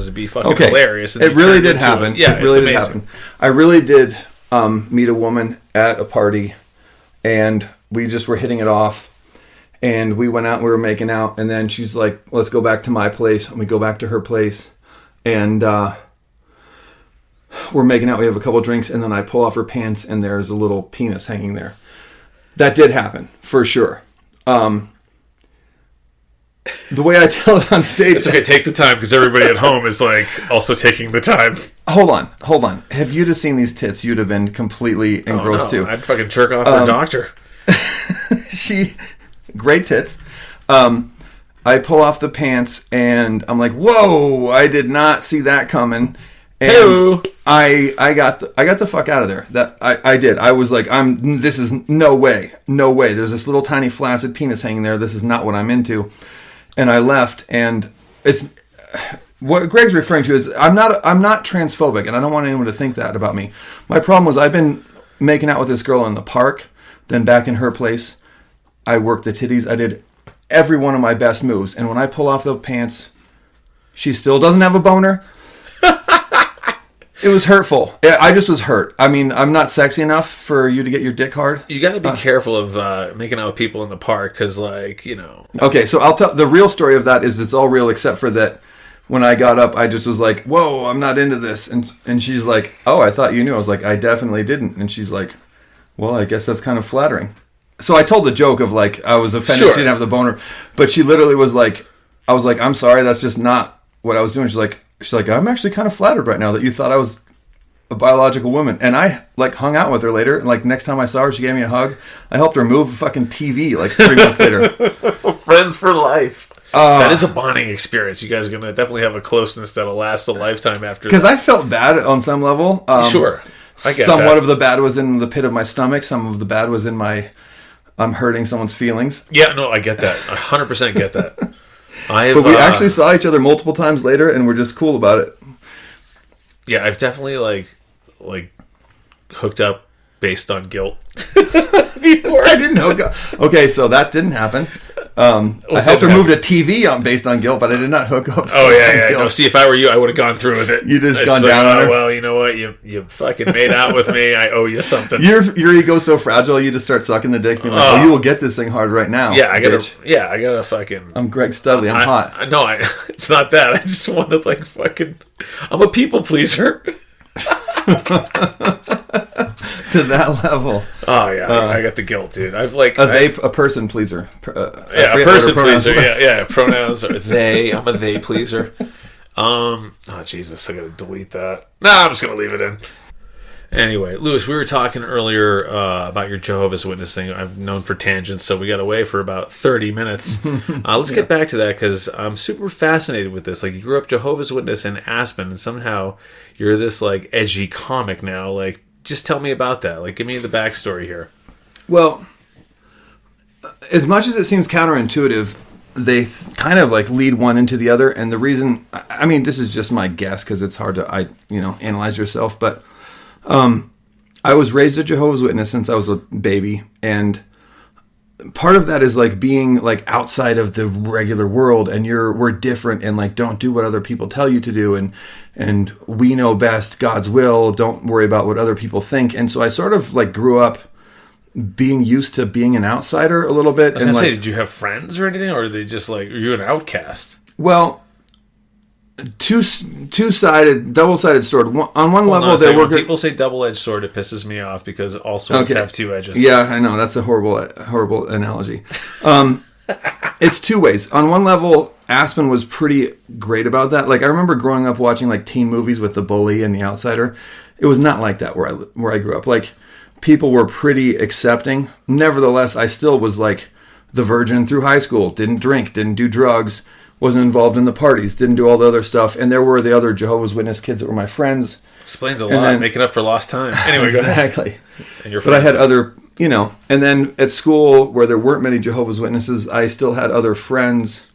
to be fucking hilarious. And it really did happen. Yeah, it really did happen. I really did meet a woman at a party, and we just were hitting it off. And we went out and we were making out. And then she's like, let's go back to my place. And we go back to her place. And we're making out. We have a couple drinks. And then I pull off her pants and there's a little penis hanging there. That did happen, for sure. The way I tell it on stage... It's okay, take the time, because everybody at home is, like, also taking the time. Hold on. Have you just seen these tits, you'd have been completely engrossed too. I'd fucking jerk off the doctor. Great tits. I pull off the pants, and I'm like, whoa, I did not see that coming. And Hello. I got the fuck out of there. That I did. I was like, this is no way. There's this little tiny flaccid penis hanging there. This is not what I'm into. And I left, and it's what Greg's referring to is I'm not transphobic, and I don't want anyone to think that about me. My problem was I've been making out with this girl in the park, then back in her place. I worked the titties. I did every one of my best moves, and when I pull off the pants, she still doesn't have a boner. It was hurtful. I just was hurt. I mean, I'm not sexy enough for you to get your dick hard. You got to be careful of making out with people in the park, because, like, you know. Okay, so I'll tell the real story of that is it's all real except for that when I got up, I just was like, whoa, I'm not into this. And she's like, oh, I thought you knew. I was like, I definitely didn't. And she's like, well, I guess that's kind of flattering. So I told the joke of, like, I was offended she didn't have the boner. But she literally was like, I was like, I'm sorry, that's just not what I was doing. She's like, I'm actually kind of flattered right now that you thought I was a biological woman. And I, like, hung out with her later. And, like, next time I saw her, she gave me a hug. I helped her move a fucking TV, like, 3 months later. Friends for life. That is a bonding experience. You guys are going to definitely have a closeness that'll last a lifetime after that. Because I felt bad on some level. Sure. I get Somewhat that. of the bad was in the pit of my stomach. Some of the bad was in I'm hurting someone's feelings. Yeah, no, I get that. 100% get that. But we actually saw each other multiple times later, and we're just cool about it. Yeah, I've definitely, like hooked up based on guilt. Before. I didn't hook up. Okay, so that didn't happen. I helped her move the TV based on guilt, but I did not hook up. Oh, yeah. No, see, if I were you, I would have gone through with it. You'd just gone down on her? Well, you know what? You fucking made out with me. I owe you something. Your ego's so fragile, you just start sucking the dick, being like, you will get this thing hard right now. Yeah, I gotta fucking... I'm Greg Studley. I'm hot. No, it's not that. I just want to, like, fucking... I'm a people pleaser. To that level. Oh yeah, I got the guilt, dude. I've like a person pleaser. A person pleaser. Yeah. Pronouns are they. I'm a they pleaser. Oh Jesus, I gotta delete that. Nah, I'm just gonna leave it in. Anyway, Lewis, we were talking earlier about your Jehovah's Witness thing. I'm known for tangents, so we got away for about 30 minutes. Let's get back to that, because I'm super fascinated with this. Like, you grew up Jehovah's Witness in Aspen, and somehow you're this, like, edgy comic now. Like, just tell me about that. Like, give me the backstory here. Well, as much as it seems counterintuitive, they kind of, like, lead one into the other. And the reason, I mean, this is just my guess, because it's hard to, analyze yourself, but... I was raised a Jehovah's Witness since I was a baby, and part of that is like being like outside of the regular world, and we're different, and like don't do what other people tell you to do, and we know best, God's will, don't worry about what other people think. And so I sort of like grew up being used to being an outsider a little bit. I was gonna say, did you have friends or anything, or are they just like, are you an outcast? Well, two-sided, double-sided sword. On one level, they were... When people say double-edged sword, it pisses me off, because all swords have two edges. Yeah, I know. That's a horrible analogy. It's two ways. On one level, Aspen was pretty great about that. Like, I remember growing up watching, like, teen movies with the bully and the outsider. It was not like that where I grew up. Like, people were pretty accepting. Nevertheless, I still was, like, the virgin through high school. Didn't drink, didn't do drugs, wasn't involved in the parties, didn't do all the other stuff. And there were the other Jehovah's Witness kids that were my friends. Explains a lot, making up for lost time. Anyway, exactly. Go ahead. And your friends. But I had other, and then at school where there weren't many Jehovah's Witnesses, I still had other friends.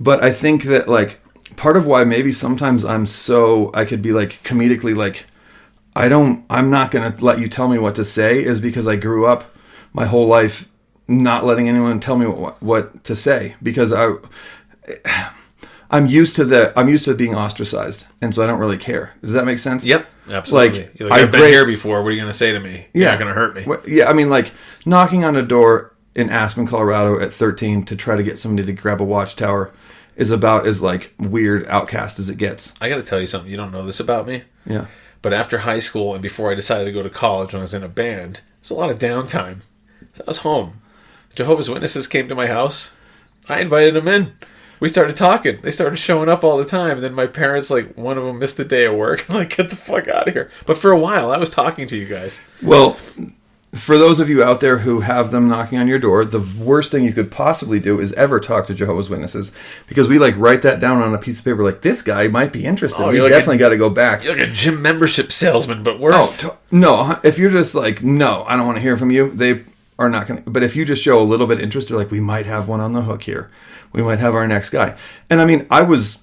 But I think that, like, part of why maybe sometimes I could be, like, comedically, like, I'm not going to let you tell me what to say, is because I grew up my whole life not letting anyone tell me what to say. Because I'm used to being ostracized, and so I don't really care. Does that make sense? Yep, absolutely. Like, I've been here before. What are you going to say to me? You're not going to hurt me. Yeah, I mean, like knocking on a door in Aspen, Colorado at 13 to try to get somebody to grab a watchtower is about as like weird outcast as it gets. I got to tell you something. You don't know this about me. Yeah. But after high school and before I decided to go to college when I was in a band, there's a lot of downtime. So I was home. Jehovah's Witnesses came to my house. I invited them in. We started talking. They started showing up all the time. And then my parents, like, one of them missed a day of work. I'm like, get the fuck out of here. But for a while, I was talking to you guys. Well, for those of you out there who have them knocking on your door, the worst thing you could possibly do is ever talk to Jehovah's Witnesses, because we like write that down on a piece of paper. Like, this guy might be interested. We definitely got to go back. You're like a gym membership salesman, but worse. No, if you're just like, no, I don't want to hear from you, they are not going to. But if you just show a little bit of interest, they're like, we might have one on the hook here. We might have our next guy. And I mean, I was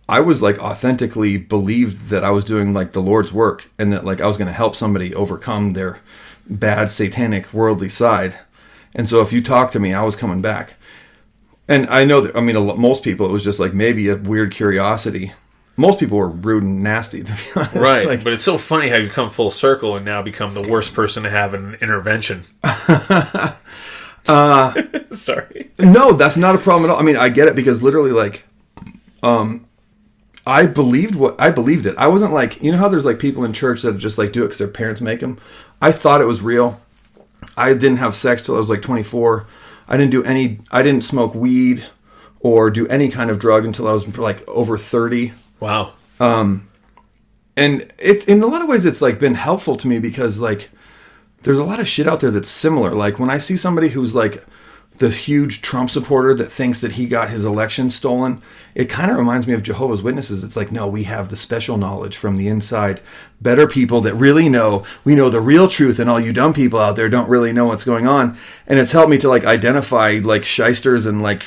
like authentically believed that I was doing like the Lord's work, and that like I was going to help somebody overcome their bad satanic worldly side. And so if you talk to me, I was coming back. And I know that, I mean, most people, it was just like maybe a weird curiosity. Most people were rude and nasty, to be honest. Right. Like, but it's so funny how you've come full circle and now become the worst person to have an intervention. Sorry. No, that's not a problem at all. I mean, I get it, because literally like, I believed it. I wasn't like, you know how there's like people in church that just like do it because their parents make them. I thought it was real. I didn't have sex till I was like 24. I didn't smoke weed or do any kind of drug until I was like over 30. Wow. And it's in a lot of ways it's like been helpful to me, because like there's a lot of shit out there that's similar. Like when I see somebody who's like the huge Trump supporter that thinks that he got his election stolen, it kind of reminds me of Jehovah's Witnesses. It's like, no, we have the special knowledge from the inside. Better people that really know. We know the real truth, and all you dumb people out there don't really know what's going on. And it's helped me to like identify like shysters and like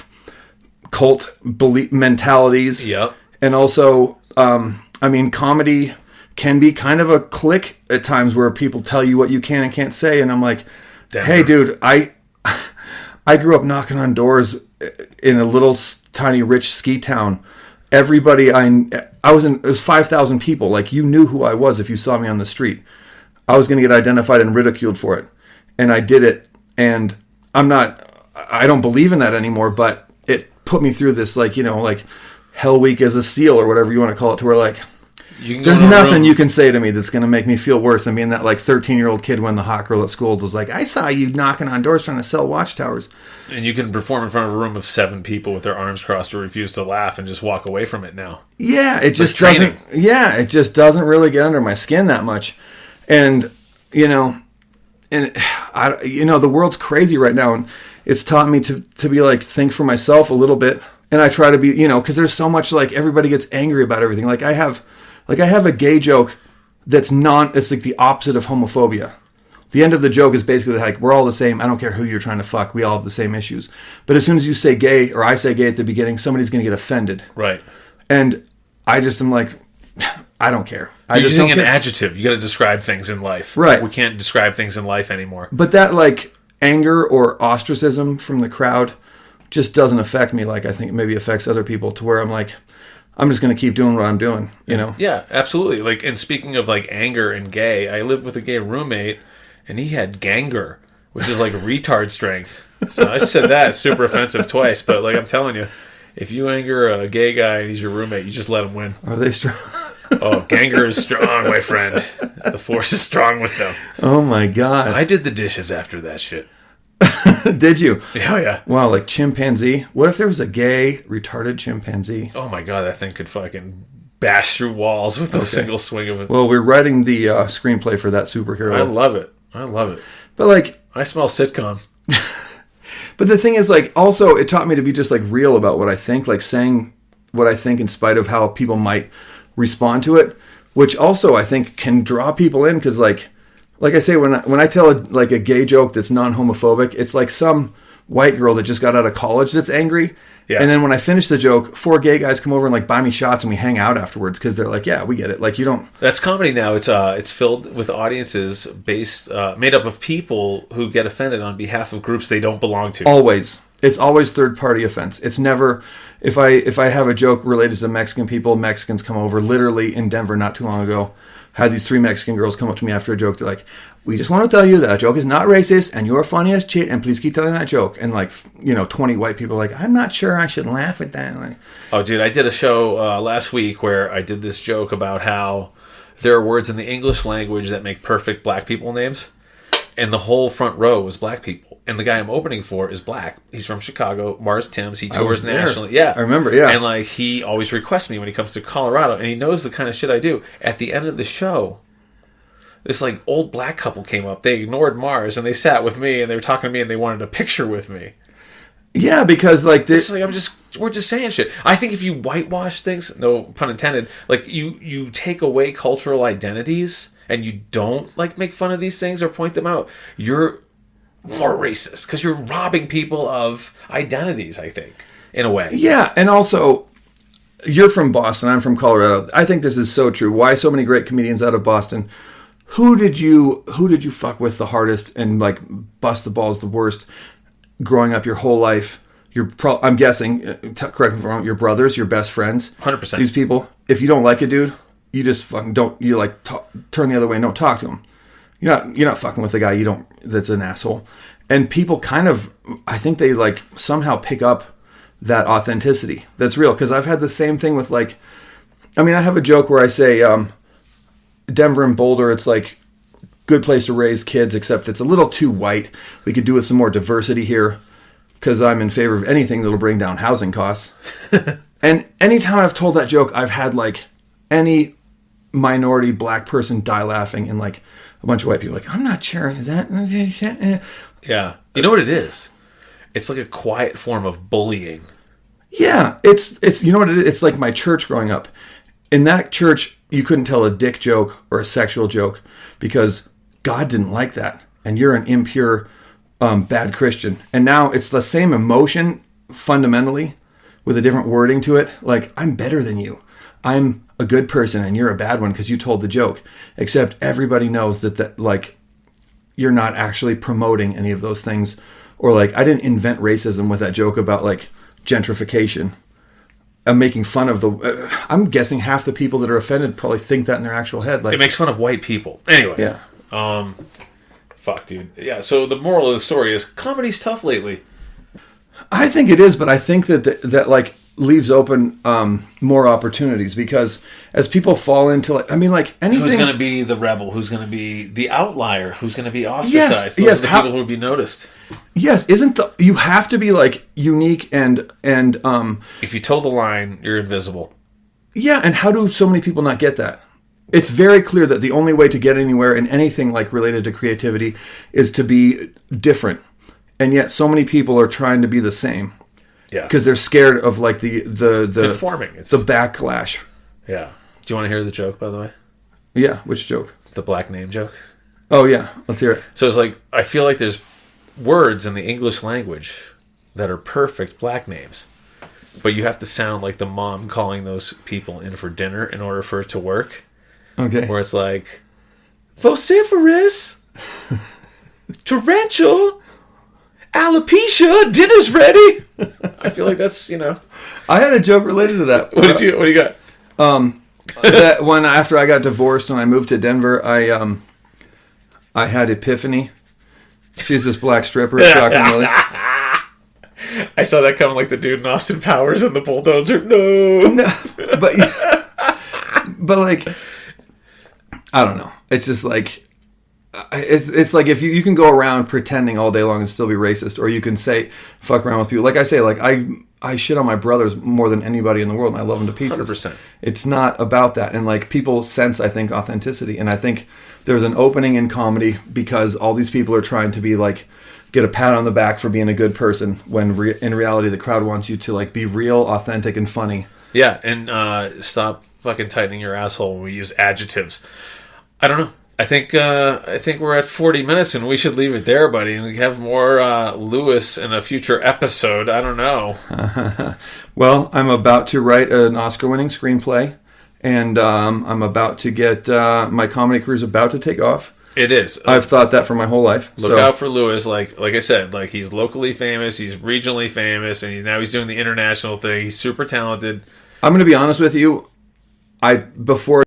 cult belief mentalities. Yep. And also, I mean, comedy can be kind of a clique at times where people tell you what you can and can't say. And I'm like, hey, dude, I grew up knocking on doors in a little tiny rich ski town. Everybody it was 5,000 people. Like, you knew who I was if you saw me on the street. I was going to get identified and ridiculed for it. And I did it. And I don't believe in that anymore, but it put me through this, like, you know, like Hell Week as a SEAL or whatever you want to call it, to where like, there's nothing you can say to me that's going to make me feel worse than being that like 13-year-old kid when the hot girl at school was like, I saw you knocking on doors trying to sell watchtowers. And you can perform in front of a room of 7 people with their arms crossed or refuse to laugh and just walk away from it now. Yeah, it just doesn't. Yeah, it just doesn't really get under my skin that much. And you know, the world's crazy right now, and it's taught me to be like, think for myself a little bit. And I try to be, you know, because there's so much like everybody gets angry about everything. Like I have a gay joke it's like the opposite of homophobia. The end of the joke is basically like, we're all the same. I don't care who you're trying to fuck. We all have the same issues. But as soon as you say gay, or I say gay at the beginning, somebody's going to get offended. Right. And I just am like, I don't care. You're using an adjective. You got to describe things in life. Right. We can't describe things in life anymore. But that like anger or ostracism from the crowd just doesn't affect me like I think it maybe affects other people, to where I'm like, I'm just going to keep doing what I'm doing, you know? Yeah, absolutely. Like, and speaking of like anger and gay, I lived with a gay roommate, and he had ganger, which is like retard strength. So I said that, it's super offensive twice, but like I'm telling you, if you anger a gay guy and he's your roommate, you just let him win. Are they strong? Oh, ganger is strong, my friend. The force is strong with them. Oh my God. I did the dishes after that shit. Did you? Oh, yeah. Wow, like chimpanzee? What if there was a gay, retarded chimpanzee? Oh, my God, that thing could fucking bash through walls with a single swing of it. Well, we're writing the screenplay for that superhero. I love it. But, like... I smell sitcom. But the thing is, like, also, it taught me to be just, like, real about what I think. Like, saying what I think in spite of how people might respond to it. Which also, I think, can draw people in. Because, like I say, when I tell a gay joke that's non-homophobic, it's like some white girl that just got out of college that's angry. Yeah. And then when I finish the joke, 4 gay guys come over and like buy me shots and we hang out afterwards because they're like, yeah, we get it. Like, you don't. That's comedy now. It's filled with audiences made up of people who get offended on behalf of groups they don't belong to. Always. It's always third-party offense. It's never if I have a joke related to Mexican people, Mexicans come over. Literally in Denver not too long ago, had these 3 Mexican girls come up to me after a joke. They're like, we just want to tell you that joke is not racist and you're funny as shit and please keep telling that joke. And 20 white people are like, I'm not sure I should laugh at that. Like, oh, dude, I did a show last week where I did this joke about how there are words in the English language that make perfect black people names. And the whole front row was black people. And the guy I'm opening for is black. He's from Chicago, Mars Timms. He tours nationally. Yeah. I remember, yeah. And he always requests me when he comes to Colorado. And he knows the kind of shit I do. At the end of the show, this old black couple came up. They ignored Mars and they sat with me and they were talking to me and they wanted a picture with me. Yeah, because we're just saying shit. I think if you whitewash things, no pun intended, you take away cultural identities and you don't make fun of these things or point them out, you're more racist because you're robbing people of identities, I think, in a way. Yeah, and also you're from Boston, I'm from Colorado. I think this is so true. Why so many great comedians out of Boston? Who did you fuck with the hardest and bust the balls the worst growing up your whole life? I'm guessing, correct me if I'm wrong, your brothers, your best friends. 100%. These people, if you don't like a dude, you just fucking don't, turn the other way and don't talk to him. You're not fucking with a guy that's an asshole. And people kind of, I think they somehow pick up that authenticity that's real. Because I've had the same thing with I have a joke where I say, Denver and Boulder, it's good place to raise kids, except it's a little too white. We could do with some more diversity here because I'm in favor of anything that'll bring down housing costs. And anytime I've told that joke, I've had any minority black person die laughing and a bunch of white people I'm not sure, is that? Yeah. You know what it is? It's a quiet form of bullying. Yeah. It's you know what it is? It's like my church growing up. In that church, you couldn't tell a dick joke or a sexual joke because God didn't like that. And you're an impure, bad Christian. And now it's the same emotion fundamentally with a different wording to it. I'm better than you. I'm a good person and you're a bad one because you told the joke. Except everybody knows that you're not actually promoting any of those things. Or I didn't invent racism with that joke about gentrification. I'm making fun of I'm guessing half the people that are offended probably think that in their actual head. It makes fun of white people. Anyway. Yeah. Fuck, dude. Yeah, so the moral of the story is comedy's tough lately. I think it is, but I think that leaves open more opportunities because as people fall into anything. Who's going to be the rebel? Who's going to be the outlier? Who's going to be ostracized? Those are the people who will be noticed. Yes, you have to be unique and if you toe the line, you're invisible. Yeah, and how do so many people not get that? It's very clear that the only way to get anywhere in anything related to creativity is to be different. And yet so many people are trying to be the same. Yeah. Because they're scared of the conforming. The backlash. Yeah. Do you want to hear the joke, by the way? Yeah, which joke? The black name joke. Oh yeah, let's hear it. So it's I feel there's words in the English language that are perfect black names. But you have to sound like the mom calling those people in for dinner in order for it to work. Okay. Where it's vociferous, torrential, alopecia, dinner's ready. I feel that's, I had a joke related to that. What do you got? That when after I got divorced and I moved to Denver, I had Epiphany. She's this black stripper at Shock and Willis. I saw that coming like the dude in Austin Powers and the bulldozer. No. But I don't know. It's just it's if you can go around pretending all day long and still be racist, or you can say fuck around with people. Like I say, I shit on my brothers more than anybody in the world, and I love them to pieces. 100%. It's not about that, and people sense, I think, authenticity, and I think there's an opening in comedy because all these people are trying to be get a pat on the back for being a good person, when in reality the crowd wants you to be real, authentic, and funny. Yeah, and stop fucking tightening your asshole when we use adjectives. I don't know. I think we're at 40 minutes and we should leave it there, buddy. And we have more Lewis in a future episode. I don't know. Well, I'm about to write an Oscar-winning screenplay, and I'm about to get my comedy career's about to take off. It is. I've thought that for my whole life. Look out for Lewis. Like I said, like he's locally famous, he's regionally famous, and now he's doing the international thing. He's super talented. I'm going to be honest with you. Before